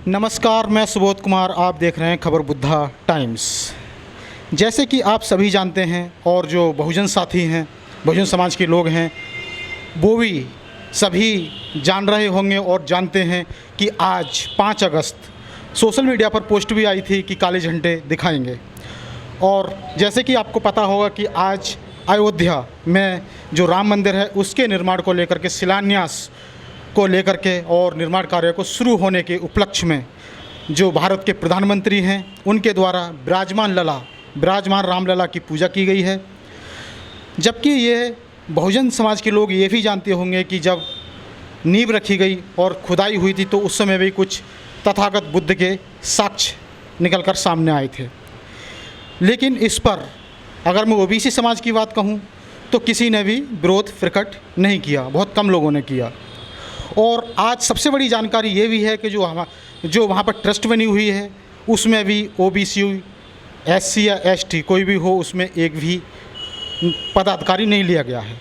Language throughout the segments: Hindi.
नमस्कार, मैं सुबोध कुमार। आप देख रहे हैं खबर बुद्धा टाइम्स। जैसे कि आप सभी जानते हैं और जो बहुजन साथी हैं, बहुजन समाज के लोग हैं, वो भी सभी जान रहे होंगे और जानते हैं कि आज 5 अगस्त सोशल मीडिया पर पोस्ट भी आई थी कि काले झंडे दिखाएंगे। और जैसे कि आपको पता होगा कि आज अयोध्या में जो राम मंदिर है उसके निर्माण को लेकर के, शिलान्यास को लेकर के और निर्माण कार्य को शुरू होने के उपलक्ष्य में जो भारत के प्रधानमंत्री हैं उनके द्वारा विराजमान रामलला की पूजा की गई है। जबकि ये बहुजन समाज के लोग ये भी जानते होंगे कि जब नींव रखी गई और खुदाई हुई थी तो उस समय भी कुछ तथागत बुद्ध के साक्ष्य निकलकर सामने आए थे। लेकिन इस पर अगर मैं ओबीसी समाज की बात कहूँ तो किसी ने भी विरोध प्रकट नहीं किया, बहुत कम लोगों ने किया। और आज सबसे बड़ी जानकारी ये भी है कि जो वहाँ पर ट्रस्ट बनी हुई है उसमें भी ओबीसी, एससी या एसटी कोई भी हो, उसमें एक भी पदाधिकारी नहीं लिया गया है।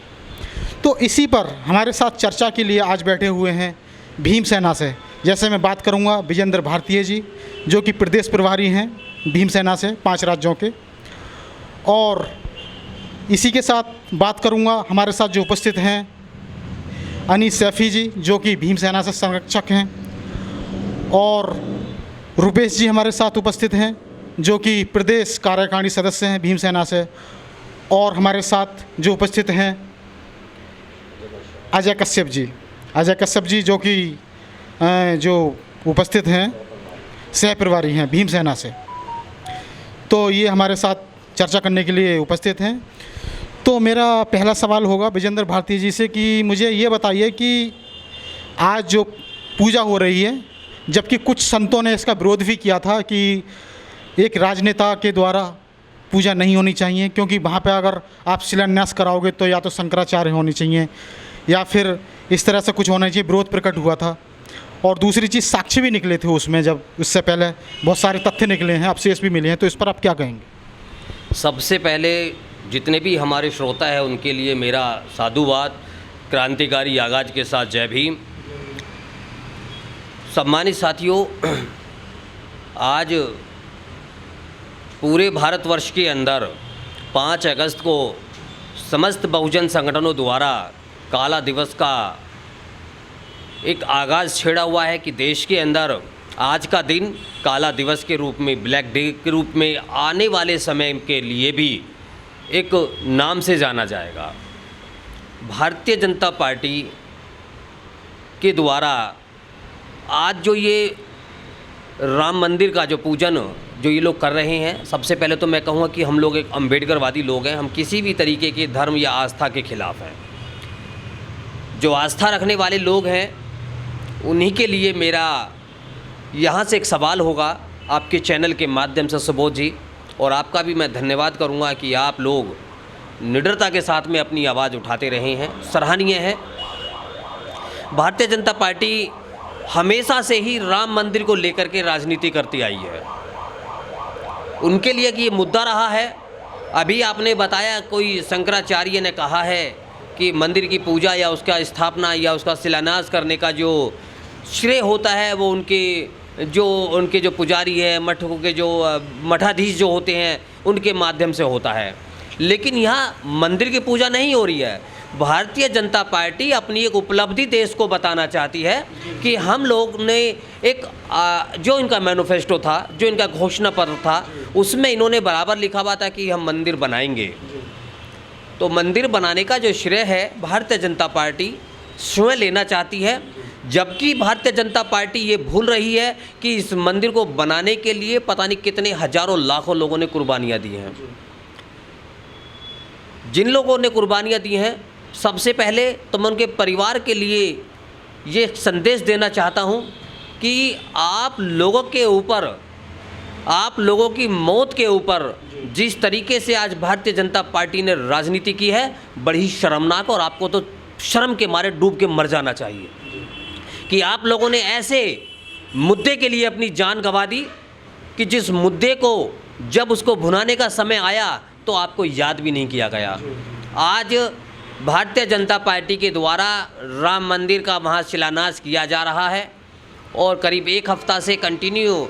तो इसी पर हमारे साथ चर्चा के लिए आज बैठे हुए हैं भीमसेना से। जैसे मैं बात करूंगा विजेंद्र भारतीय जी, जो कि प्रदेश प्रभारी हैं भीमसेना से 5 राज्यों के। और इसी के साथ बात करूंगा हमारे साथ जो उपस्थित हैं अनीस सैफ़ी जी, जो कि भीमसेना से संरक्षक हैं, और रुपेश जी हमारे साथ उपस्थित हैं जो कि प्रदेश कार्यकारिणी सदस्य हैं भीमसेना से। और हमारे साथ जो उपस्थित हैं अजय कश्यप जी जो कि जो उपस्थित हैं सह प्रभारी हैं भीमसेना से। तो ये हमारे साथ चर्चा करने के लिए उपस्थित हैं। तो मेरा पहला सवाल होगा विजेंद्र भारती जी से कि मुझे ये बताइए कि आज जो पूजा हो रही है, जबकि कुछ संतों ने इसका विरोध भी किया था कि एक राजनेता के द्वारा पूजा नहीं होनी चाहिए, क्योंकि वहाँ पे अगर आप शिलान्यास कराओगे तो या तो शंकराचार्य होनी चाहिए या फिर इस तरह से कुछ होना चाहिए, विरोध प्रकट हुआ था। और दूसरी चीज़ साक्ष्य भी निकले थे उसमें, जब उससे पहले बहुत सारे तथ्य निकले हैं, अवशेष भी मिले हैं। तो इस पर आप क्या कहेंगे? सबसे पहले जितने भी हमारे श्रोता हैं उनके लिए मेरा साधुवाद, क्रांतिकारी आगाज के साथ जय भीम। सम्मानित साथियों, आज पूरे भारतवर्ष के अंदर 5 अगस्त को समस्त बहुजन संगठनों द्वारा काला दिवस का एक आगाज़ छेड़ा हुआ है कि देश के अंदर आज का दिन काला दिवस के रूप में, ब्लैक डे के रूप में आने वाले समय के लिए भी एक नाम से जाना जाएगा। भारतीय जनता पार्टी के द्वारा आज जो ये राम मंदिर का जो पूजन जो ये लोग कर रहे हैं, सबसे पहले तो मैं कहूँगा कि हम लोग एक अम्बेडकरवादी लोग हैं। हम किसी भी तरीके के धर्म या आस्था के खिलाफ हैं। जो आस्था रखने वाले लोग हैं उन्हीं के लिए मेरा यहाँ से एक सवाल होगा आपके चैनल के माध्यम से सुबोध जी, और आपका भी मैं धन्यवाद करूँगा कि आप लोग निडरता के साथ में अपनी आवाज़ उठाते रहे हैं, सराहनीय है। भारतीय जनता पार्टी हमेशा से ही राम मंदिर को लेकर के राजनीति करती आई है। उनके लिए कि ये मुद्दा रहा है। अभी आपने बताया कोई शंकराचार्य ने कहा है कि मंदिर की पूजा या उसका स्थापना या उसका शिलान्यास करने का जो श्रेय होता है वो उनके जो पुजारी है, मठों के जो मठाधीश जो होते हैं उनके माध्यम से होता है। लेकिन यहाँ मंदिर की पूजा नहीं हो रही है। भारतीय जनता पार्टी अपनी एक उपलब्धि देश को बताना चाहती है कि हम लोग ने एक जो इनका मैनिफेस्टो था, जो इनका घोषणा पत्र था, उसमें इन्होंने बराबर लिखा हुआ था कि हम मंदिर बनाएंगे। तो मंदिर बनाने का जो श्रेय है भारतीय जनता पार्टी स्वयं लेना चाहती है, जबकि भारतीय जनता पार्टी ये भूल रही है कि इस मंदिर को बनाने के लिए पता नहीं कितने हजारों लाखों लोगों ने कुर्बानियाँ दी हैं। जिन लोगों ने कुर्बानियाँ दी हैं, सबसे पहले तो मैं उनके परिवार के लिए ये संदेश देना चाहता हूँ कि आप लोगों के ऊपर, आप लोगों की मौत के ऊपर जिस तरीके से आज भारतीय जनता पार्टी ने राजनीति की है, बड़ी शर्मनाक, और आपको तो शर्म के मारे डूब के मर जाना चाहिए कि आप लोगों ने ऐसे मुद्दे के लिए अपनी जान गंवा दी कि जिस मुद्दे को जब उसको भुनाने का समय आया तो आपको याद भी नहीं किया गया। आज भारतीय जनता पार्टी के द्वारा राम मंदिर का वहाँ शिलान्यास किया जा रहा है और करीब एक हफ्ता से कंटिन्यू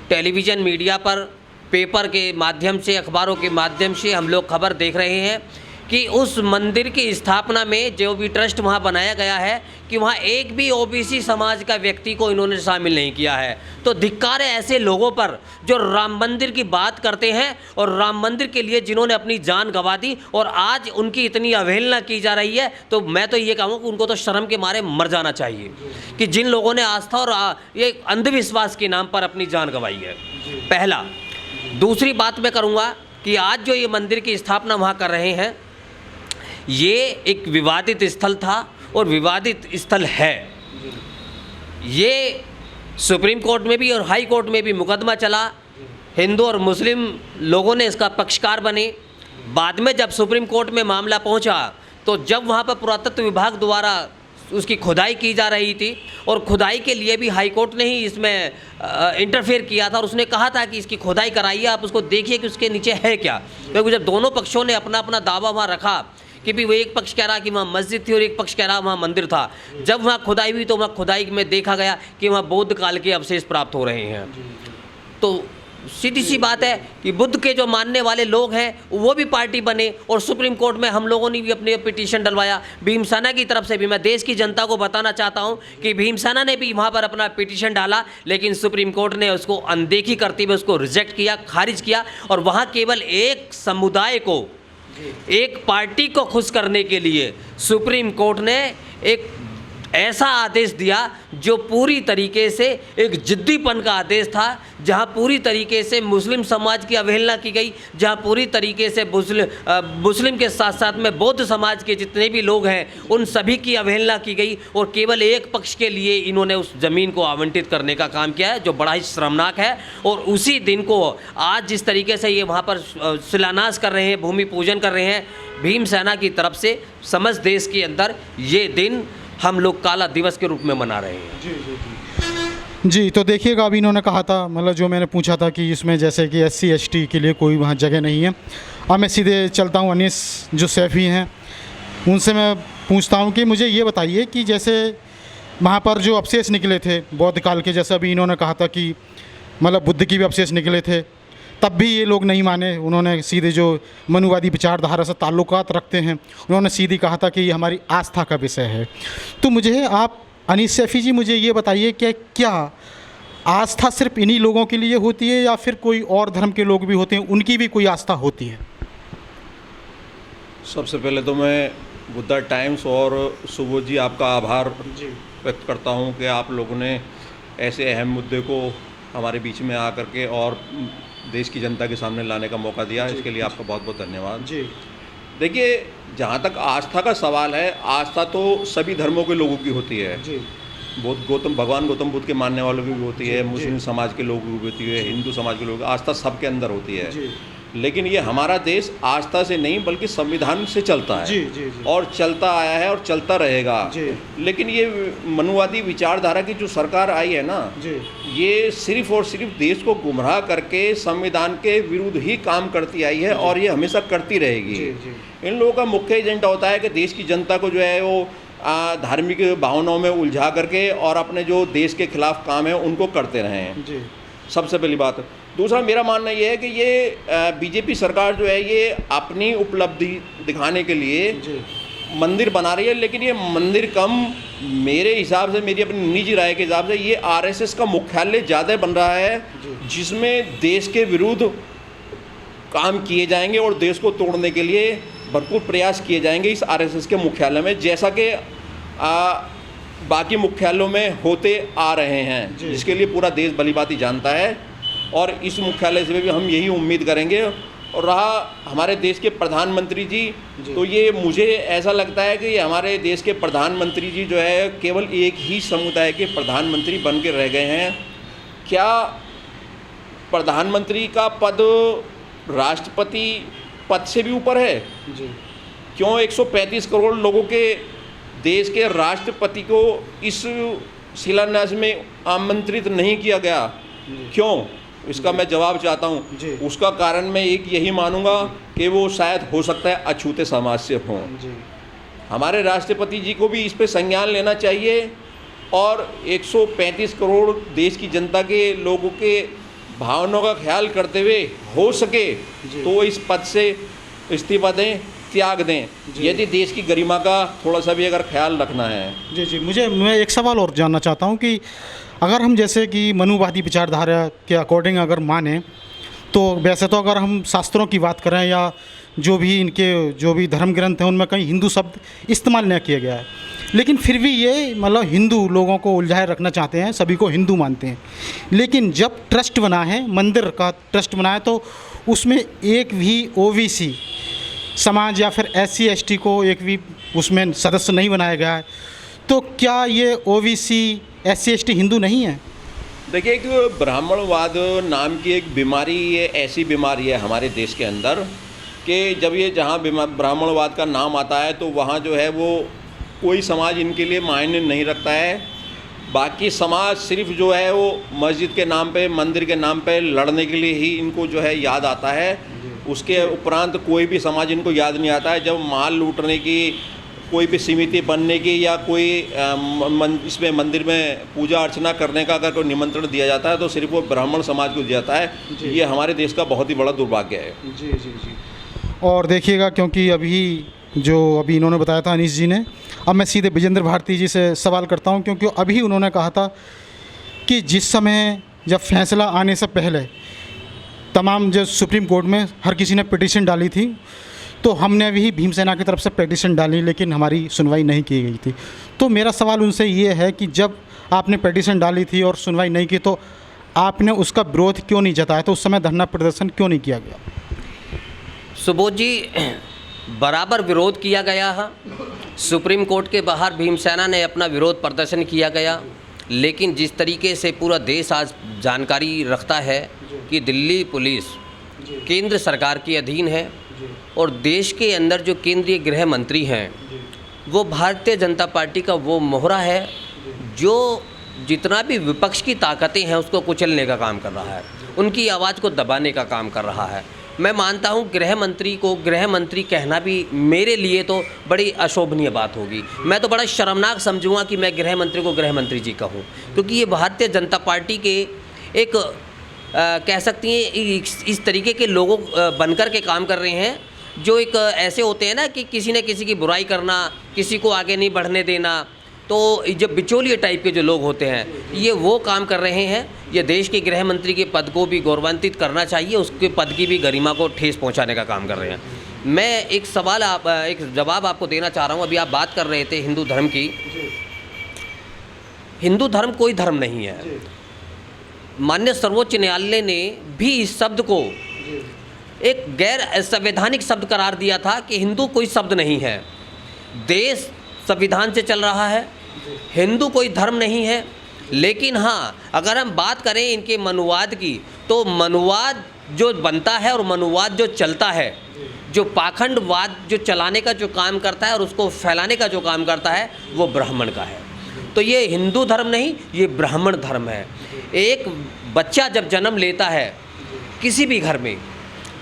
टेलीविज़न मीडिया पर, पेपर के माध्यम से, अखबारों के माध्यम से हम लोग खबर देख रहे हैं कि उस मंदिर की स्थापना में जो भी ट्रस्ट वहाँ बनाया गया है कि वहाँ एक भी ओबीसी समाज का व्यक्ति को इन्होंने शामिल नहीं किया है। तो धिक्कार है ऐसे लोगों पर जो राम मंदिर की बात करते हैं और राम मंदिर के लिए जिन्होंने अपनी जान गंवा दी और आज उनकी इतनी अवहेलना की जा रही है। तो मैं तो ये कहूँगा कि उनको तो शर्म के मारे मर जाना चाहिए कि जिन लोगों ने आस्था और ये अंधविश्वास के नाम पर अपनी जान गंवाई है। पहला। दूसरी बात मैं करूँगा कि आज जो ये मंदिर की स्थापना वहाँ कर रहे हैं, ये एक विवादित स्थल था और विवादित स्थल है। ये सुप्रीम कोर्ट में भी और हाई कोर्ट में भी मुकदमा चला, हिंदू और मुस्लिम लोगों ने इसका पक्षकार बने। बाद में जब सुप्रीम कोर्ट में मामला पहुंचा तो जब वहां पर पुरातत्व विभाग द्वारा उसकी खुदाई की जा रही थी और खुदाई के लिए भी हाई कोर्ट ने ही इसमें इंटरफेयर किया था और उसने कहा था कि इसकी खुदाई कराइए, आप उसको देखिए कि उसके नीचे है क्या। क्योंकि जब दोनों पक्षों ने अपना अपना दावा वहाँ रखा कि भी वो एक पक्ष कह रहा कि वहाँ मस्जिद थी और एक पक्ष कह रहा वहाँ मंदिर था, जब वहाँ खुदाई हुई तो वहाँ खुदाई में देखा गया कि वहाँ बौद्ध काल के अवशेष प्राप्त हो रहे हैं। तो सीधी सी बात है कि बुद्ध के जो मानने वाले लोग हैं वो भी पार्टी बने और सुप्रीम कोर्ट में हम लोगों ने भी अपने पिटीशन डलवाया। भीमसेना की तरफ से भी मैं देश की जनता को बताना चाहता हूं कि भीमसेना ने भी वहां पर अपना पिटीशन डाला, लेकिन सुप्रीम कोर्ट ने उसको अनदेखी करते हुए उसको रिजेक्ट किया, खारिज किया। और वहां केवल एक समुदाय को, एक पार्टी को खुश करने के लिए सुप्रीम कोर्ट ने एक ऐसा आदेश दिया जो पूरी तरीके से एक जिद्दीपन का आदेश था, जहां पूरी तरीके से मुस्लिम समाज की अवहेलना की गई, जहां पूरी तरीके से मुस्लिम के साथ साथ में बौद्ध समाज के जितने भी लोग हैं उन सभी की अवहेलना की गई और केवल एक पक्ष के लिए इन्होंने उस ज़मीन को आवंटित करने का काम किया है, जो बड़ा ही शर्मनाक है। और उसी दिन को आज जिस तरीके से ये वहाँ पर शिलान्यास कर रहे हैं, भूमि पूजन कर रहे हैं भीमसेना की तरफ से, समस्त देश के अंदर ये दिन हम लोग काला दिवस के रूप में मना रहे हैं। जी, तो देखिएगा अभी इन्होंने कहा था, मतलब जो मैंने पूछा था कि इसमें जैसे कि SC ST के लिए कोई वहाँ जगह नहीं है। अब मैं सीधे चलता हूँ अनीस जो सैफ़ी हैं उनसे मैं पूछता हूँ कि मुझे ये बताइए कि जैसे वहाँ पर जो अवशेष निकले थे बौद्ध काल के, जैसे अभी इन्होंने कहा था कि मतलब बुद्ध की भी अवशेष निकले थे, तब भी ये लोग नहीं माने। उन्होंने सीधे जो मनुवादी विचारधारा से ताल्लुकात रखते हैं उन्होंने सीधी कहा था कि ये हमारी आस्था का विषय है। तो मुझे आप अनीस सैफ़ी जी मुझे ये बताइए कि क्या आस्था सिर्फ इन्हीं लोगों के लिए होती है या फिर कोई और धर्म के लोग भी होते हैं, उनकी भी कोई आस्था होती है? सबसे पहले तो मैं बुद्धा टाइम्स और सुबोध जी आपका आभार व्यक्त करता हूं कि आप लोगों ने ऐसे अहम मुद्दे को हमारे बीच में आकर के और देश की जनता के सामने लाने का मौका दिया। इसके लिए आपका बहुत बहुत धन्यवाद जी। देखिए, जहाँ तक आस्था का सवाल है, आस्था तो सभी धर्मों के लोगों की होती है जी। भगवान गौतम बुद्ध के मानने वालों की भी होती है, मुस्लिम समाज के लोगों की भी होती है, हिंदू समाज के लोगों की, आस्था सबके अंदर होती है। लेकिन ये हमारा देश आस्था से नहीं बल्कि संविधान से चलता है जी। और चलता आया है और चलता रहेगा जी। लेकिन ये मनुवादी विचारधारा की जो सरकार आई है ना जी, ये सिर्फ और सिर्फ देश को गुमराह करके संविधान के विरुद्ध ही काम करती आई है और ये हमेशा करती रहेगी जी। इन लोगों का मुख्य एजेंडा होता है कि देश की जनता को जो है वो धार्मिक भावनाओं में उलझा करके और अपने जो देश के खिलाफ काम है उनको करते रहें जी। सबसे पहली बात। दूसरा, मेरा मानना ये है कि ये बीजेपी सरकार जो है ये अपनी उपलब्धि दिखाने के लिए मंदिर बना रही है, लेकिन ये मंदिर कम, मेरे हिसाब से, मेरी अपनी निजी राय के हिसाब से, ये RSS का मुख्यालय ज़्यादा बन रहा है जिसमें देश के विरुद्ध काम किए जाएंगे और देश को तोड़ने के लिए भरपूर प्रयास किए जाएंगे इस RSS के मुख्यालय में, जैसा कि बाकी मुख्यालयों में होते आ रहे हैं, जिसके लिए पूरा देश भलीभांति जानता है। और इस मुख्यालय से भी हम यही उम्मीद करेंगे। और रहा हमारे देश के प्रधानमंत्री जी, तो ये मुझे ऐसा लगता है कि हमारे देश के प्रधानमंत्री जी जो है केवल एक ही समुदाय के प्रधानमंत्री बन के रह गए हैं। क्या प्रधानमंत्री का पद राष्ट्रपति पद से भी ऊपर है जी? क्यों 135 करोड़ लोगों के देश के राष्ट्रपति को इस शिलान्यास में आमंत्रित नहीं किया गया? क्यों? इसका मैं जवाब चाहता हूँ। उसका कारण मैं एक यही मानूंगा कि वो शायद हो सकता है अछूते समाज से हों। हमारे राष्ट्रपति जी को भी इस पे संज्ञान लेना चाहिए और 135 करोड़ देश की जनता के लोगों के भावनाओं का ख्याल करते हुए हो सके तो इस पद से इस्तीफा दें, त्याग दें, यदि देश की गरिमा का थोड़ा सा भी अगर ख्याल रखना है। जी मैं एक सवाल और जानना चाहता हूँ कि अगर हम जैसे कि मनुवादी विचारधारा के अकॉर्डिंग अगर माने तो वैसे तो अगर हम शास्त्रों की बात करें या जो भी धर्म ग्रंथ हैं उनमें कहीं हिंदू शब्द इस्तेमाल नहीं किया गया है, लेकिन फिर भी ये मतलब हिंदू लोगों को उलझाए रखना चाहते हैं, सभी को हिंदू मानते हैं। लेकिन जब ट्रस्ट बना है, मंदिर का ट्रस्ट बना है, तो उसमें एक भी OBC समाज या फिर SC ST को एक भी उसमें सदस्य नहीं बनाया गया है, तो क्या ये OBC SC ST हिंदू नहीं है? देखिए, एक ब्राह्मणवाद नाम की एक बीमारी, ये ऐसी बीमारी है हमारे देश के अंदर कि जब ये जहाँ ब्राह्मणवाद का नाम आता है तो वहाँ जो है वो कोई समाज इनके लिए मायने नहीं रखता है। बाकी समाज सिर्फ जो है वो मस्जिद के नाम पे, मंदिर के नाम पे लड़ने के लिए ही इनको जो है याद आता है। उसके उपरांत कोई भी समाज इनको याद नहीं आता है। जब माल लूटने की, कोई भी समिति बनने की या कोई इसमें मंदिर में पूजा अर्चना करने का अगर कोई निमंत्रण दिया जाता है तो सिर्फ वो ब्राह्मण समाज को दिया जाता है। ये हमारे देश का बहुत ही बड़ा दुर्भाग्य है। जी। और देखिएगा, क्योंकि अभी इन्होंने बताया था अनीश जी ने, अब मैं सीधे विजेंद्र भारती जी से सवाल करता हूं, क्योंकि अभी उन्होंने कहा था कि जिस समय जब फैसला आने से पहले तमाम जो सुप्रीम कोर्ट में हर किसी ने पिटीशन डाली थी, तो हमने भी भीमसेना की तरफ से पिटीशन डाली, लेकिन हमारी सुनवाई नहीं की गई थी। तो मेरा सवाल उनसे ये है कि जब आपने पिटीशन डाली थी और सुनवाई नहीं की, तो आपने उसका विरोध क्यों नहीं जताया? तो उस समय धरना प्रदर्शन क्यों नहीं किया गया? सुबोध जी, बराबर विरोध किया गया है। सुप्रीम कोर्ट के बाहर भीमसेना ने अपना विरोध प्रदर्शन किया गया, लेकिन जिस तरीके से पूरा देश आज जानकारी रखता है कि दिल्ली पुलिस केंद्र सरकार के अधीन है और देश के अंदर जो केंद्रीय गृह मंत्री हैं वो भारतीय जनता पार्टी का वो मोहरा है जो जितना भी विपक्ष की ताकतें हैं उसको कुचलने का काम कर रहा है, उनकी आवाज़ को दबाने का काम कर रहा है। मैं मानता हूं गृह मंत्री को गृह मंत्री कहना भी मेरे लिए तो बड़ी अशोभनीय बात होगी। मैं तो बड़ा शर्मनाक समझूंगा कि मैं गृह मंत्री को गृह मंत्री जी कहूं, क्योंकि ये भारतीय जनता पार्टी के एक कह सकती हैं इस तरीके के लोगों बनकर के काम कर रहे हैं जो एक ऐसे होते हैं ना कि किसी न किसी की बुराई करना, किसी को आगे नहीं बढ़ने देना। तो जब बिचौलिए टाइप के जो लोग होते हैं ये वो काम कर रहे हैं। ये देश के गृह मंत्री के पद को भी गौरवान्वित करना चाहिए, उसके पद की भी गरिमा को ठेस पहुंचाने का काम कर रहे हैं। मैं एक जवाब आपको देना चाह रहा हूं। अभी आप बात कर रहे थे हिंदू धर्म की। हिंदू धर्म कोई धर्म नहीं है। माननीय सर्वोच्च न्यायालय ने भी इस शब्द को एक गैर संवैधानिक शब्द करार दिया था कि हिंदू कोई शब्द नहीं है। देश संविधान से चल रहा है, हिंदू कोई धर्म नहीं है। लेकिन हाँ, अगर हम बात करें इनके मनुवाद की, तो मनुवाद जो बनता है और मनुवाद जो चलता है, जो पाखंडवाद जो चलाने का जो काम करता है और उसको फैलाने का जो काम करता है, वो ब्राह्मण का है। तो ये हिंदू धर्म नहीं, ये ब्राह्मण धर्म है। एक बच्चा जब जन्म लेता है किसी भी घर में,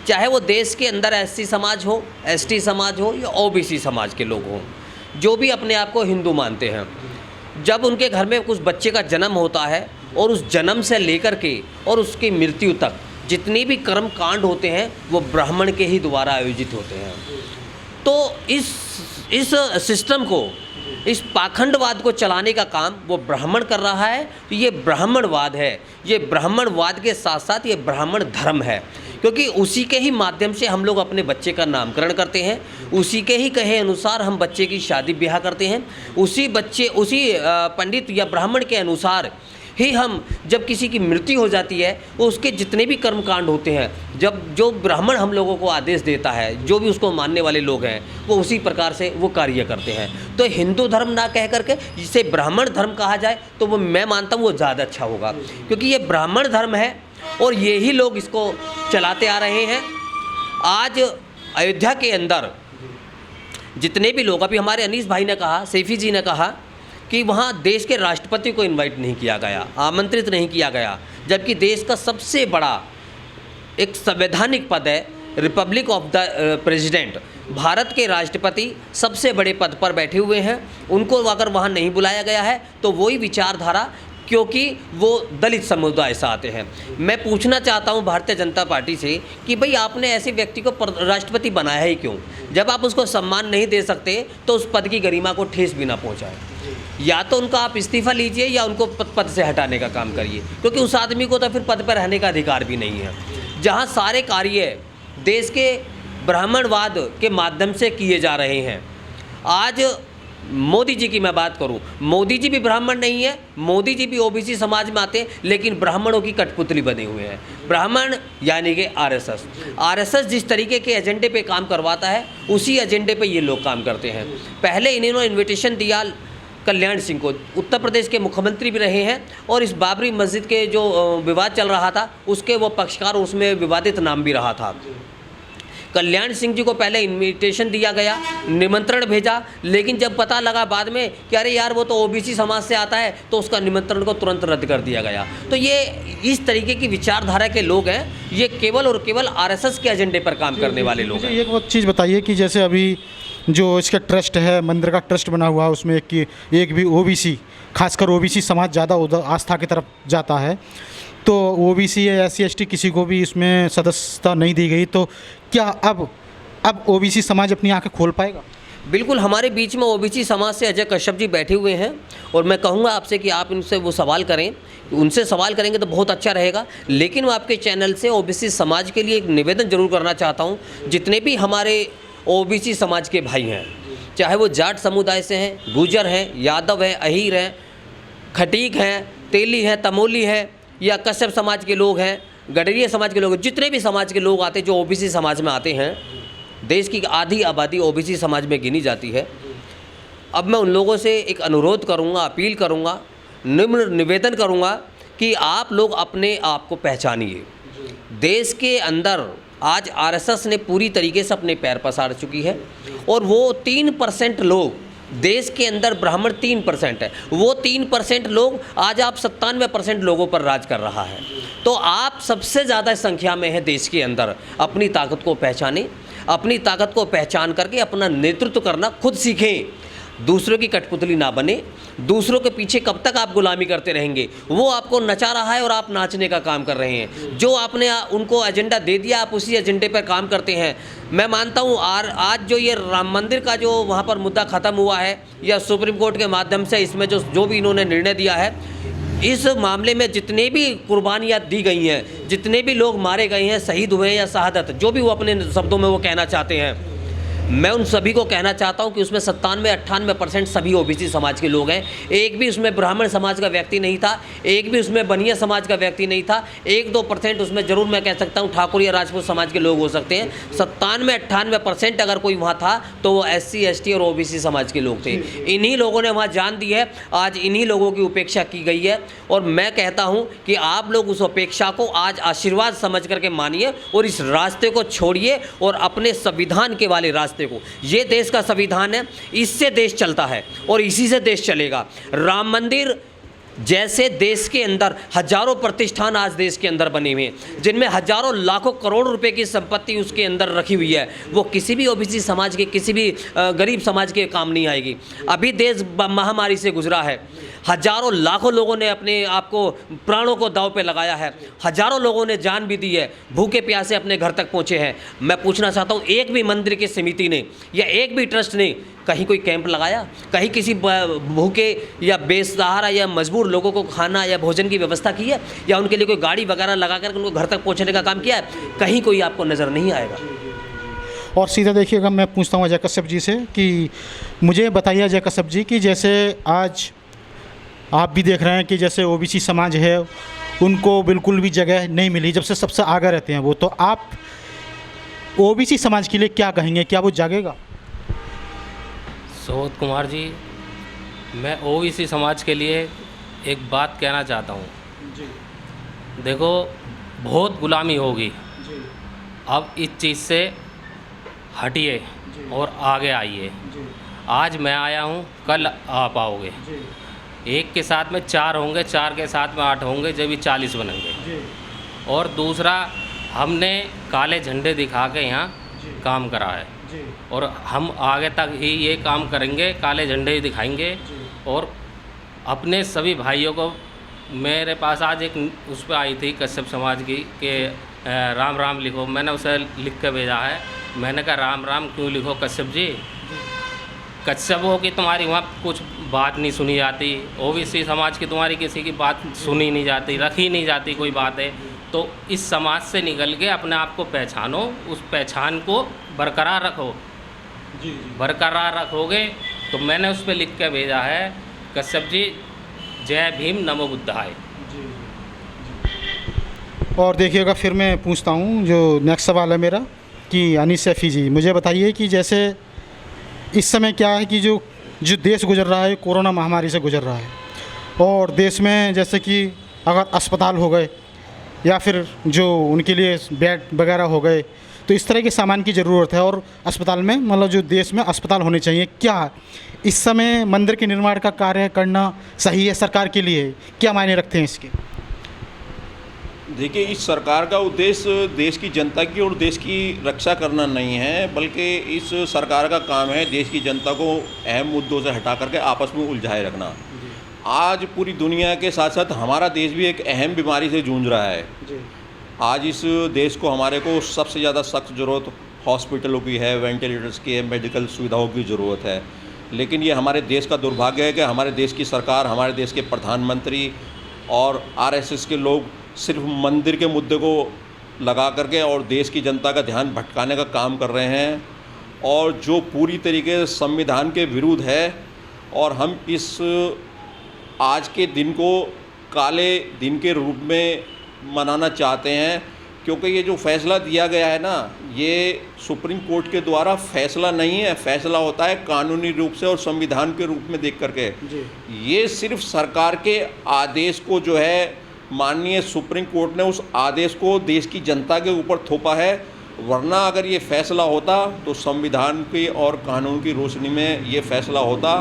चाहे वो देश के अंदर SC समाज हो, ST समाज हो या OBC समाज के लोग हों, जो भी अपने आप को हिंदू मानते हैं, जब उनके घर में कुछ बच्चे का जन्म होता है और उस जन्म से लेकर के और उसकी मृत्यु तक जितने भी कर्म कांड होते हैं वो ब्राह्मण के ही द्वारा आयोजित होते हैं। तो इस सिस्टम को, इस पाखंडवाद को चलाने का काम वो ब्राह्मण कर रहा है। तो ये ब्राह्मणवाद है। ये ब्राह्मणवाद के साथ साथ ये ब्राह्मण धर्म है, क्योंकि उसी के ही माध्यम से हम लोग अपने बच्चे का नामकरण करते हैं, उसी के ही कहे अनुसार हम बच्चे की शादी ब्याह करते हैं, उसी पंडित या ब्राह्मण के अनुसार ही हम जब किसी की मृत्यु हो जाती है उसके जितने भी कर्मकांड होते हैं, जब जो ब्राह्मण हम लोगों को आदेश देता है, जो भी उसको मानने वाले लोग हैं, वो उसी प्रकार से वो कार्य करते हैं। तो हिंदू धर्म ना कह करके जिसे ब्राह्मण धर्म कहा जाए तो वो मैं मानता हूँ वो ज़्यादा अच्छा होगा, क्योंकि ये ब्राह्मण धर्म है और यही लोग इसको चलाते आ रहे हैं। आज अयोध्या के अंदर जितने भी लोग, अभी हमारे अनीस भाई ने कहा, सैफी जी ने कहा कि वहाँ देश के राष्ट्रपति को इनवाइट नहीं किया गया, आमंत्रित नहीं किया गया, जबकि देश का सबसे बड़ा एक संवैधानिक पद है Republic of the president, Bharat के राष्ट्रपति सबसे बड़े पद पर बैठे हुए हैं, उनको अगर वहाँ नहीं बुलाया गया है तो वही विचारधारा, क्योंकि वो दलित समुदाय से आते हैं। मैं पूछना चाहता हूं भारतीय जनता पार्टी से कि भाई आपने ऐसे व्यक्ति को राष्ट्रपति बनाया ही क्यों? जब आप उसको सम्मान नहीं दे सकते तो उस पद की गरिमा को ठेस भी ना पहुंचाए। या तो उनका आप इस्तीफा लीजिए या उनको पद से हटाने का काम करिए, क्योंकि उस आदमी को तो फिर पद पर रहने का अधिकार भी नहीं है। जहाँ सारे कार्य देश के ब्राह्मणवाद के माध्यम से किए जा रहे हैं। आज मोदी जी की मैं बात करूं, मोदी जी भी ब्राह्मण नहीं है, मोदी जी भी ओबीसी समाज में आते हैं, लेकिन ब्राह्मणों की कठपुतली बने हुए हैं। ब्राह्मण यानी कि आरएसएस जिस तरीके के एजेंडे पे काम करवाता है उसी एजेंडे पे ये लोग काम करते हैं। पहले इन्होंने इन्विटेशन दिया कल्याण सिंह को, उत्तर प्रदेश के मुख्यमंत्री भी रहे हैं, और इस बाबरी मस्जिद के जो विवाद चल रहा था उसके वो पक्षकार, उसमें विवादित नाम भी रहा था। कल्याण सिंह जी को पहले इनविटेशन दिया गया, निमंत्रण भेजा, लेकिन जब पता लगा बाद में कि अरे यार वो तो ओबीसी समाज से आता है, तो उसका निमंत्रण को तुरंत रद्द कर दिया गया। तो ये इस तरीके की विचारधारा के लोग हैं, ये केवल और केवल आरएसएस के एजेंडे पर काम करने वाले लोग हैं। एक वो चीज़ बताइए कि जैसे अभी जो इसका ट्रस्ट है, मंदिर का ट्रस्ट बना हुआ है, उसमें एक भी ओबीसी, खासकर ओबीसी समाज ज़्यादा उधर आस्था की तरफ जाता है, तो ओबीसी या SC ST किसी को भी इसमें सदस्यता नहीं दी गई, तो क्या अब ओबीसी समाज अपनी आंखें खोल पाएगा? बिल्कुल, हमारे बीच में ओबीसी समाज से अजय कश्यप जी बैठे हुए हैं, और मैं कहूँगा आपसे कि आप उनसे वो सवाल करें, उनसे सवाल करेंगे तो बहुत अच्छा रहेगा। लेकिन मैं आपके चैनल से ओबीसी समाज के लिए एक निवेदन जरूर करना चाहता हूँ। जितने भी हमारे ओबीसी समाज के भाई हैं, चाहे वो जाट समुदाय से हैं, गुजर हैं, यादव हैं, अहीर हैं, खटीक हैं, तेली हैं, तमोली हैं, या कश्यप समाज के लोग हैं, गडरिया समाज के लोग, जितने भी समाज के लोग आते हैं जो ओबीसी समाज में आते हैं, देश की आधी आबादी ओबीसी समाज में गिनी जाती है। अब मैं उन लोगों से एक अनुरोध करूंगा, अपील करूंगा, निवेदन करूंगा कि आप लोग अपने आप को पहचानिए। देश के अंदर आज आरएसएस ने पूरी तरीके से अपने पैर पसार चुकी है, और वो 3% लोग, देश के अंदर ब्राह्मण 3% है, वो 3% लोग आज आप 97% लोगों पर राज कर रहा है। तो आप सबसे ज़्यादा संख्या में है देश के अंदर। अपनी ताकत को पहचानें, अपनी ताकत को पहचान करके अपना नेतृत्व करना खुद सीखें। दूसरों की कठपुतली ना बने। दूसरों के पीछे कब तक आप गुलामी करते रहेंगे? वो आपको नचा रहा है और आप नाचने का काम कर रहे हैं। जो आपने उनको एजेंडा दे दिया, आप उसी एजेंडे पर काम करते हैं। मैं मानता हूँ आज जो ये राम मंदिर का जो वहाँ पर मुद्दा ख़त्म हुआ है, या सुप्रीम कोर्ट के माध्यम से इसमें जो भी इन्होंने निर्णय दिया है, इस मामले में जितने भी कुर्बानियाँ दी गई हैं, जितने भी लोग मारे गए हैं, शहीद हुए हैं या शहादत, जो भी वो अपने शब्दों में वो कहना चाहते हैं, मैं उन सभी को कहना चाहता हूं कि उसमें 97-98% सभी ओबीसी समाज के लोग हैं। एक भी उसमें ब्राह्मण समाज का व्यक्ति नहीं था, एक भी उसमें बनिया समाज का व्यक्ति नहीं था। 1-2% उसमें ज़रूर मैं कह सकता हूं ठाकुर या राजपूत समाज के लोग हो सकते हैं। 97-98% अगर कोई वहाँ था तो वो SC ST और ओबीसी समाज के लोग थे। इन्हीं लोगों ने वहाँ जान दी है, आज इन्हीं लोगों की उपेक्षा की गई है। और मैं कहता हूँ कि आप लोग उस उपेक्षा को आज आशीर्वाद समझ करके मानिए और इस रास्ते को छोड़िए और अपने संविधान के वाले रास्ते को, ये देश का संविधान है, इससे देश चलता है और इसी से देश चलेगा। राम मंदिर जैसे देश के अंदर हजारों प्रतिष्ठान आज देश के अंदर बने हुए हैं, जिनमें हजारों लाखों करोड़ रुपए की संपत्ति उसके अंदर रखी हुई है, वो किसी भी ओबीसी समाज के, किसी भी गरीब समाज के काम नहीं आएगी। अभी देश महामारी से गुजरा है, हजारों लाखों लोगों ने अपने आप को, प्राणों को दांव पे लगाया है, हजारों लोगों ने जान भी दी है, भूखे प्यासे अपने घर तक पहुंचे हैं। मैं पूछना चाहता हूं, एक भी मंदिर की समिति ने या एक भी ट्रस्ट ने कहीं कोई कैंप लगाया? कहीं किसी भूखे या बेसहारा या मजबूर लोगों को खाना या भोजन की व्यवस्था की है? या उनके लिए कोई गाड़ी वगैरह लगा कर उनको घर तक पहुंचने का काम किया है? कहीं कोई आपको नज़र नहीं आएगा। और सीधा देखिएगा, मैं पूछता हूँ अजय कश्यप जी से कि मुझे बताइए अजय कश्यप जी कि जैसे आज आप भी देख रहे हैं कि जैसे ओबीसी समाज है, उनको बिल्कुल भी जगह नहीं मिली, जब से सबसे आगे रहते हैं वो, तो आप ओबीसी समाज के लिए क्या कहेंगे? क्या वो जागेगा? सुबोध कुमार जी, मैं ओबीसी समाज के लिए एक बात कहना चाहता हूँ। देखो, बहुत गुलामी होगी, अब इस चीज़ से हटिए और आगे आइए। आज मैं आया हूँ, कल आप आओगे, एक के साथ में 4 होंगे, 4 के साथ में 8 होंगे, जब भी 40 बनेंगे। और दूसरा, हमने काले झंडे दिखा के यहाँ काम करा है। और हम आगे तक ही ये काम करेंगे, काले झंडे ही दिखाएंगे। और अपने सभी भाइयों को, मेरे पास आज एक उस पर आई थी कश्यप समाज की कि राम राम लिखो, मैंने उसे लिख के भेजा है। मैंने कहा राम राम क्यों लिखो कश्यप जी, कश्यप हो कि तुम्हारी वहाँ कुछ बात नहीं सुनी जाती, ओबीसी समाज की तुम्हारी किसी की बात सुनी नहीं जाती, रखी नहीं जाती कोई बात है। तो इस समाज से निकल के अपने आप को पहचानो, उस पहचान को बरकरार रखो। बरकरार रखोगे तो मैंने उस पर लिख के भेजा है, कश्यप जी जय भीम नमो बुद्धाय। और देखिएगा, फिर मैं पूछता हूँ, जो नेक्स्ट सवाल है मेरा कि अनीस सैफ़ी जी, मुझे बताइए कि जैसे इस समय क्या है कि जो देश गुजर रहा है कोरोना महामारी से गुजर रहा है, और देश में जैसे कि अगर अस्पताल हो गए या फिर जो उनके लिए बेड वगैरह हो गए, तो इस तरह के सामान की ज़रूरत है। और अस्पताल में मतलब जो देश में अस्पताल होने चाहिए, क्या इस समय मंदिर के निर्माण का कार्य करना सही है सरकार के लिए? क्या मायने रखते हैं इसके? देखिए, इस सरकार का उद्देश्य देश की जनता की और देश की रक्षा करना नहीं है, बल्कि इस सरकार का काम है देश की जनता को अहम मुद्दों से हटा करके आपस में उलझाए रखना। आज पूरी दुनिया के साथ साथ हमारा देश भी एक अहम बीमारी से जूझ रहा है। आज इस देश को, हमारे को सबसे ज़्यादा सख्त ज़रूरत हॉस्पिटलों की है, वेंटिलेटर्स की है, मेडिकल सुविधाओं की ज़रूरत है। लेकिन ये हमारे देश का दुर्भाग्य है कि हमारे देश की सरकार, हमारे देश के प्रधानमंत्री और आरएसएस के लोग सिर्फ मंदिर के मुद्दे को लगा करके और देश की जनता का ध्यान भटकाने का काम कर रहे हैं, और जो पूरी तरीके से संविधान के विरुद्ध है। और हम इस आज के दिन को काले दिन के रूप में मनाना चाहते हैं, क्योंकि ये जो फैसला दिया गया है ना, ये सुप्रीम कोर्ट के द्वारा फैसला नहीं है, फैसला होता है कानूनी रूप से और संविधान के रूप में देख करके। ये सिर्फ सरकार के आदेश को जो है माननीय सुप्रीम कोर्ट ने उस आदेश को देश की जनता के ऊपर थोपा है, वरना अगर ये फैसला होता तो संविधान की और कानून की रोशनी में ये फैसला होता।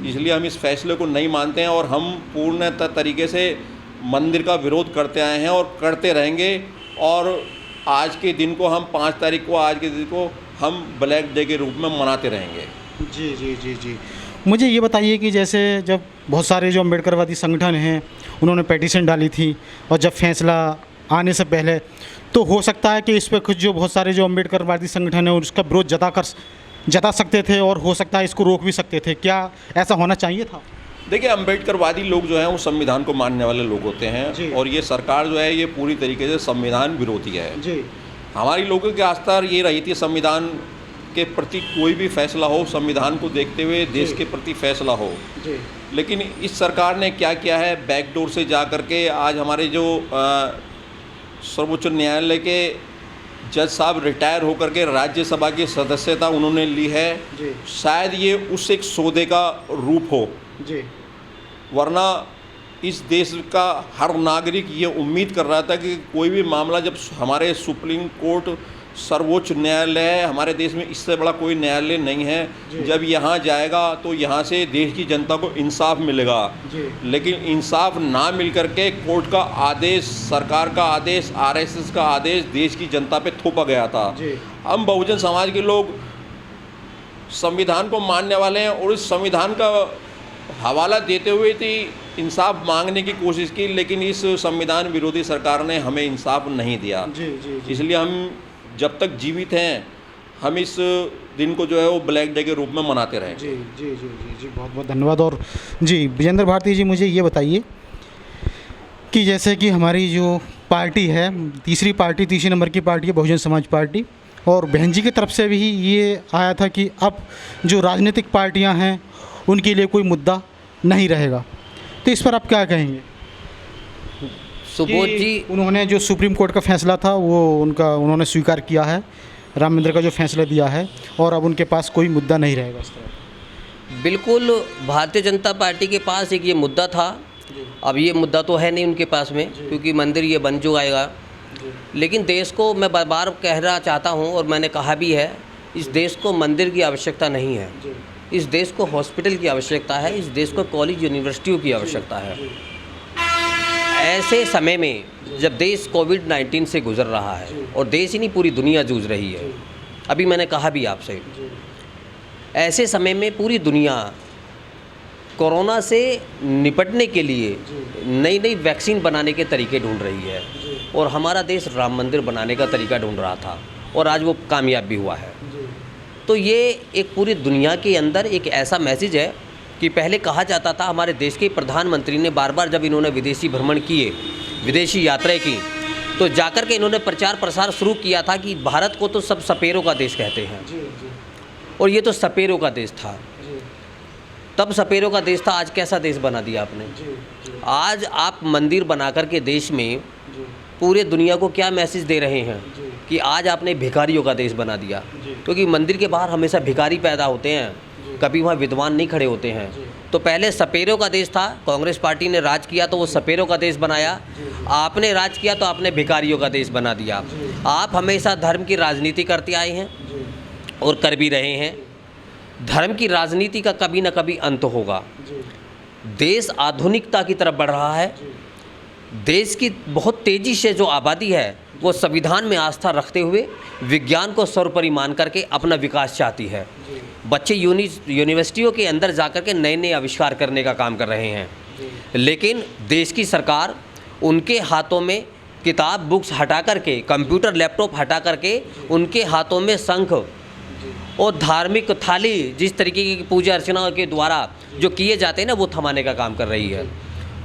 इसलिए हम इस फैसले को नहीं मानते हैं और हम पूर्णतः तरीके से मंदिर का विरोध करते आए हैं और करते रहेंगे। और आज के दिन को हम 5 तारीख को, आज के दिन को हम ब्लैक डे के रूप में मनाते रहेंगे। जी जी जी जी मुझे ये बताइए कि जैसे जब बहुत सारे जो अम्बेडकरवादी संगठन हैं उन्होंने पेटिशन डाली थी, और जब फैसला आने से पहले, तो हो सकता है कि इस पर कुछ जो बहुत सारे जो अम्बेडकरवादी संगठन हैं उसका विरोध जता सकते थे, और हो सकता है इसको रोक भी सकते थे। क्या ऐसा होना चाहिए था? देखिए, अम्बेडकरवादी लोग जो हैं वो संविधान को मानने वाले लोग होते हैं, और ये सरकार जो है ये पूरी तरीके से संविधान विरोधी है। हमारी लोगों की आस्था ये रही थी संविधान के प्रति, कोई भी फैसला हो संविधान को देखते हुए देश के प्रति फैसला हो। लेकिन इस सरकार ने क्या किया है, बैकडोर से जा करके आज हमारे जो सर्वोच्च न्यायालय के जज साहब रिटायर होकर के राज्यसभा की सदस्यता उन्होंने ली है। शायद ये उस एक सौदे का रूप हो, वरना इस देश का हर नागरिक ये उम्मीद कर रहा था कि कोई भी मामला जब हमारे सुप्रीम कोर्ट सर्वोच्च न्यायालय है, हमारे देश में इससे बड़ा कोई न्यायालय नहीं है, जब यहाँ जाएगा तो यहाँ से देश की जनता को इंसाफ मिलेगा। लेकिन इंसाफ ना मिल करके कोर्ट का आदेश, सरकार का आदेश, आरएसएस का आदेश देश की जनता पे थोपा गया था। हम बहुजन समाज के लोग संविधान को मानने वाले हैं और इस संविधान का हवाला देते हुए थी इंसाफ मांगने की कोशिश की, लेकिन इस संविधान विरोधी सरकार ने हमें इंसाफ नहीं दिया। इसलिए हम जब तक जीवित हैं हम इस दिन को जो है वो ब्लैक डे के रूप में मनाते रहें। जी जी जी जी जी बहुत बहुत धन्यवाद। और जी विजेंद्र भारती जी, मुझे ये बताइए कि जैसे कि हमारी जो पार्टी है, तीसरी नंबर की पार्टी है बहुजन समाज पार्टी, और बहन जी की तरफ से भी ये आया था कि अब जो राजनीतिक पार्टियां हैं उनके लिए कोई मुद्दा नहीं रहेगा, तो इस पर आप क्या कहेंगे? सुबोध जी, उन्होंने जो सुप्रीम कोर्ट का फैसला था वो उन्होंने स्वीकार किया है, राम मंदिर का जो फैसला दिया है, और अब उनके पास कोई मुद्दा नहीं रहेगा इस तरह। बिल्कुल, भारतीय जनता पार्टी के पास एक ये मुद्दा था, अब ये मुद्दा तो है नहीं उनके पास में, क्योंकि मंदिर ये बन जाएगा। लेकिन देश को मैं बार बार कहना चाहता हूँ, और मैंने कहा भी है, इस देश को मंदिर की आवश्यकता नहीं है, इस देश को हॉस्पिटल की आवश्यकता है, इस देश को कॉलेज यूनिवर्सिटियों की आवश्यकता है। ऐसे समय में जब देश कोविड-19 से गुजर रहा है और देश ही नहीं पूरी दुनिया जूझ रही है, अभी मैंने कहा भी आपसे, ऐसे समय में पूरी दुनिया कोरोना से निपटने के लिए नई नई वैक्सीन बनाने के तरीके ढूंढ रही है, और हमारा देश राम मंदिर बनाने का तरीका ढूंढ रहा था, और आज वो कामयाब भी हुआ है। तो ये एक पूरी दुनिया के अंदर एक ऐसा मैसेज है कि पहले कहा जाता था, हमारे देश के प्रधानमंत्री ने बार बार जब इन्होंने विदेशी भ्रमण किए, विदेशी यात्राएं की, तो जाकर के इन्होंने प्रचार प्रसार शुरू किया था कि भारत को तो सब सपेरों का देश कहते हैं, और ये तो सपेरों का देश था। तब सपेरों का देश था, आज कैसा देश बना दिया आपने। आज आप मंदिर बना कर के देश में पूरे दुनिया को क्या मैसेज दे रहे हैं कि आज आपने भिखारियों का देश बना दिया, क्योंकि मंदिर के बाहर हमेशा भिखारी पैदा होते हैं, कभी वहाँ विद्वान नहीं खड़े होते हैं। तो पहले सपेरों का देश था, कांग्रेस पार्टी ने राज किया तो वो सपेरों का देश बनाया, आपने राज किया तो आपने भिखारियों का देश बना दिया। आप हमेशा धर्म की राजनीति करते आए हैं और कर भी रहे हैं। धर्म की राजनीति का कभी ना कभी अंत होगा। देश आधुनिकता की तरफ बढ़ रहा है। देश की बहुत तेज़ी से जो आबादी है वो संविधान में आस्था रखते हुए विज्ञान को सर्वोपरि मान करके अपना विकास चाहती है। बच्चे यूनिवर्सिटियों के अंदर जाकर के नए नए आविष्कार करने का काम कर रहे हैं, लेकिन देश की सरकार उनके हाथों में किताब बुक्स हटा करके, कंप्यूटर लैपटॉप हटा करके उनके हाथों में शंख और धार्मिक थाली, जिस तरीके की पूजा अर्चना के द्वारा जो किए जाते हैं ना, वो थमाने का काम कर रही है।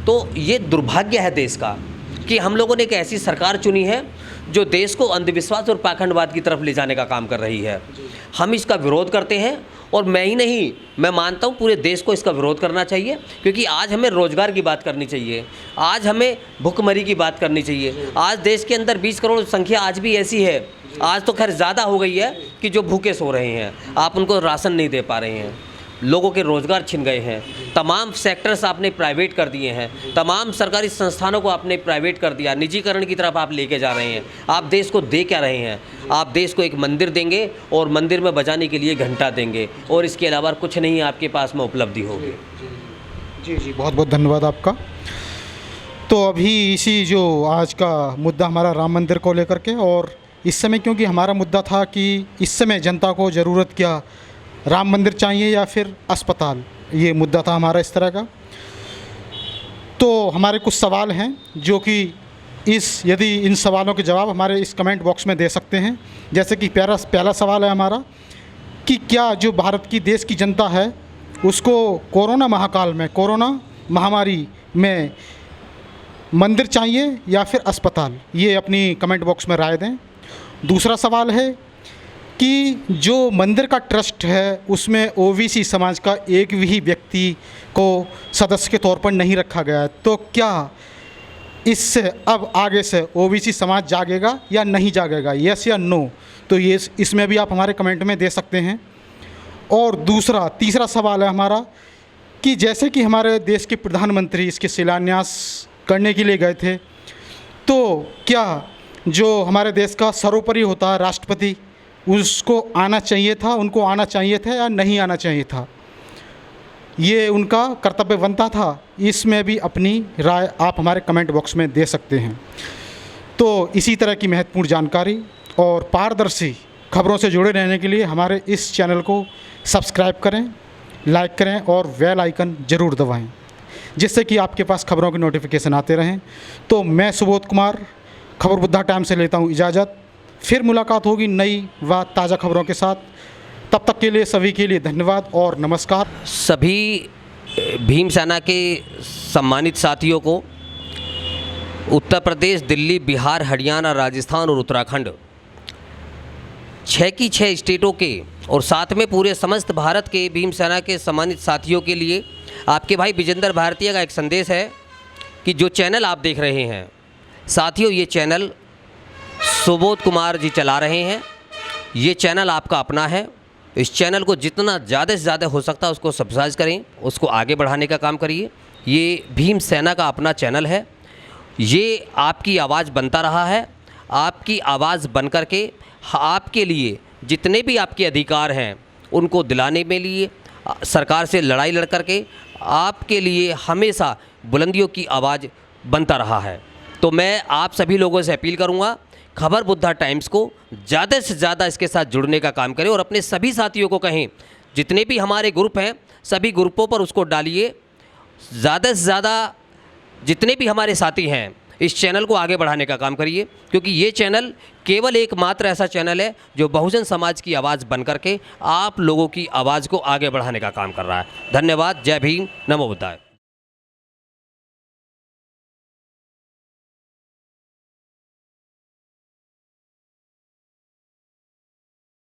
तो ये दुर्भाग्य है देश का कि हम लोगों ने एक ऐसी सरकार चुनी है जो देश को अंधविश्वास और पाखंडवाद की तरफ ले जाने का काम कर रही है। हम इसका विरोध करते हैं, और मैं ही नहीं, मैं मानता हूँ पूरे देश को इसका विरोध करना चाहिए, क्योंकि आज हमें रोज़गार की बात करनी चाहिए, आज हमें भुखमरी की बात करनी चाहिए। आज देश के अंदर 20 करोड़ संख्या आज भी ऐसी है, आज तो खैर ज़्यादा हो गई है, कि जो भूखे सो रहे हैं, आप उनको राशन नहीं दे पा रहे हैं, लोगों के रोज़गार छिन गए हैं, तमाम सेक्टर्स आपने प्राइवेट कर दिए हैं, तमाम सरकारी संस्थानों को आपने प्राइवेट कर दिया, निजीकरण की तरफ आप लेके जा रहे हैं। आप देश को दे क्या रहे हैं? आप देश को एक मंदिर देंगे और मंदिर में बजाने के लिए घंटा देंगे, और इसके अलावा कुछ नहीं आपके पास में उपलब्धि होगी। जी जी, बहुत बहुत धन्यवाद आपका। तो अभी इसी जो आज का मुद्दा हमारा राम मंदिर को लेकर के, और इस समय क्योंकि हमारा मुद्दा था कि इस समय जनता को ज़रूरत क्या, राम मंदिर चाहिए या फिर अस्पताल, ये मुद्दा था हमारा इस तरह का। तो हमारे कुछ सवाल हैं जो कि यदि इन सवालों के जवाब हमारे इस कमेंट बॉक्स में दे सकते हैं। जैसे कि पहला सवाल है हमारा कि क्या जो भारत की देश की जनता है उसको कोरोना महाकाल में, कोरोना महामारी में मंदिर चाहिए या फिर अस्पताल, ये अपनी कमेंट बॉक्स में राय दें। दूसरा सवाल है कि जो मंदिर का ट्रस्ट है उसमें ओबीसी समाज का एक भी व्यक्ति को सदस्य के तौर पर नहीं रखा गया है, तो क्या इससे अब आगे से ओबीसी समाज जागेगा या नहीं जागेगा, यस या नो? तो ये इसमें भी आप हमारे कमेंट में दे सकते हैं। और तीसरा सवाल है हमारा कि जैसे कि हमारे देश के प्रधानमंत्री इसके शिलान्यास करने के लिए गए थे, तो क्या जो हमारे देश का सर्वोपरि होता है राष्ट्रपति, उसको आना चाहिए था, उनको आना चाहिए था या नहीं आना चाहिए था? ये उनका कर्तव्य बनता था। इसमें भी अपनी राय आप हमारे कमेंट बॉक्स में दे सकते हैं। तो इसी तरह की महत्वपूर्ण जानकारी और पारदर्शी खबरों से जुड़े रहने के लिए हमारे इस चैनल को सब्सक्राइब करें, लाइक करें और बेल आइकन ज़रूर दबाएं, जिससे कि आपके पास खबरों के नोटिफिकेशन आते रहें। तो मैं सुबोध कुमार खबर बुद्धा टाइम से लेता हूँ इजाज़त। फिर मुलाकात होगी नई व ताज़ा खबरों के साथ। तब तक के लिए सभी के लिए धन्यवाद और नमस्कार। सभी भीम सेना के सम्मानित साथियों को उत्तर प्रदेश, दिल्ली, बिहार, हरियाणा, राजस्थान और उत्तराखंड 6 की 6 स्टेटों के और साथ में पूरे समस्त भारत के भीम सेना के सम्मानित साथियों के लिए आपके भाई विजेंद्र भारतीय का एक संदेश है कि जो चैनल आप देख रहे हैं साथियों, ये चैनल सुबोध कुमार जी चला रहे हैं। ये चैनल आपका अपना है। इस चैनल को जितना ज़्यादा से ज़्यादा हो सकता है उसको सब्सक्राइब करें, उसको आगे बढ़ाने का काम करिए। ये भीम सेना का अपना चैनल है। ये आपकी आवाज़ बनता रहा है। आपकी आवाज़ बन कर के आपके लिए जितने भी आपके अधिकार हैं उनको दिलाने में लिए सरकार से लड़ाई लड़ कर के आपके लिए हमेशा बुलंदियों की आवाज़ बनता रहा है। तो मैं आप सभी लोगों से अपील करूंगा खबर बुद्धा टाइम्स को ज़्यादा से ज़्यादा इसके साथ जुड़ने का काम करें और अपने सभी साथियों को कहें, जितने भी हमारे ग्रुप हैं सभी ग्रुपों पर उसको डालिए। ज़्यादा से ज़्यादा जितने भी हमारे साथी हैं इस चैनल को आगे बढ़ाने का काम करिए, क्योंकि ये चैनल केवल एकमात्र ऐसा चैनल है जो बहुजन समाज की आवाज़ बन करके आप लोगों की आवाज़ को आगे बढ़ाने का काम कर रहा है। धन्यवाद। जय भीम। नमो बुद्धाय।